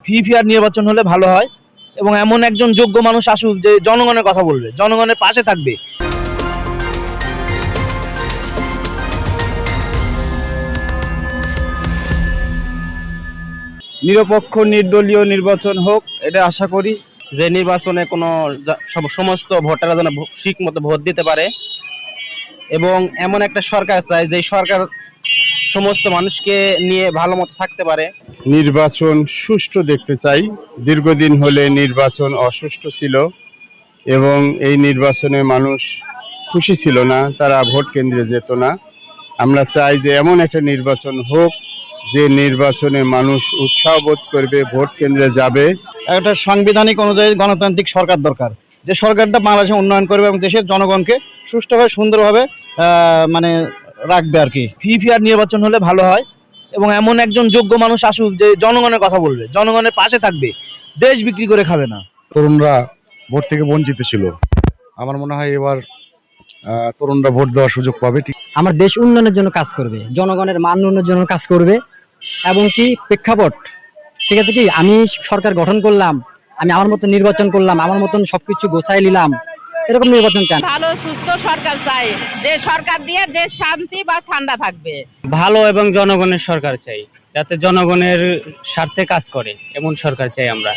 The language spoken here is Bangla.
ফ্রি ফেয়ার নির্বাচন হলে ভালো হয় এবং এমন একজন যোগ্য মানুষ আসুক যে জনগণের কথা বলবে, জনগণের পাশে থাকবে। নিরপেক্ষ নির্দলীয় নির্বাচন হোক, এটা আশা করি। যে নির্বাচনে কোনো সমস্ত ভোটাররা যেন ঠিক মতো ভোট দিতে পারে এবং এমন একটা সরকার চাই যে সরকার সমস্ত মানুষকে নিয়ে ভালো মতো থাকতে পারে। নির্বাচন সুষ্ঠু দেখতে চাই। দীর্ঘদিন হলে নির্বাচন অসুষ্ঠু ছিল এবং এই নির্বাচনে মানুষ খুশি ছিল না, তারা ভোট কেন্দ্রে যেত না। আমরা চাই যে এমন একটা নির্বাচন হোক যে নির্বাচনে মানুষ উৎসাহ বোধ করবে, ভোট কেন্দ্রে যাবে। একটা সাংবিধানিক অনুযায়ী গণতান্ত্রিক সরকার দরকার, যে সরকারটা বাংলাদেশে উন্নয়ন করবে এবং দেশের জনগণকে সুষ্ঠুভাবে সুন্দরভাবে মানে রাখবে আর কি। ফ্রি ফেয়ার নির্বাচন হলে ভালো হয় এবং এমন একজন যোগ্য মানুষ আসুক যে জনগণের কথা বলবে, জনগণের পাশে থাকবে, দেশ বিক্রি করে খাবে না। তরুণরা ভোট থেকে বঞ্চিত ছিল। আমার মনে হয় এবার তরুণরা ভোট দেওয়ার সুযোগ পাবে। আমার দেশ উন্নয়নের জন্য কাজ করবে, জনগণের মান উন্নয়নের জন্য কাজ করবে এবং কি প্রেক্ষাপট ঠিক আছে কি আমি সরকার গঠন করলাম, আমি আমার মতো নির্বাচন করলাম, আমার মতন সবকিছু গোছাই নিলাম, এরকম নির্বাচন চান। ভালো সুস্থ সরকার চাই, যে সরকার দিয়ে দেশ শান্তি বা ঠান্ডা থাকবে। ভালো এবং জনগণের সরকার চাই, যাতে জনগণের স্বার্থে কাজ করে, এমন সরকার চাই আমরা।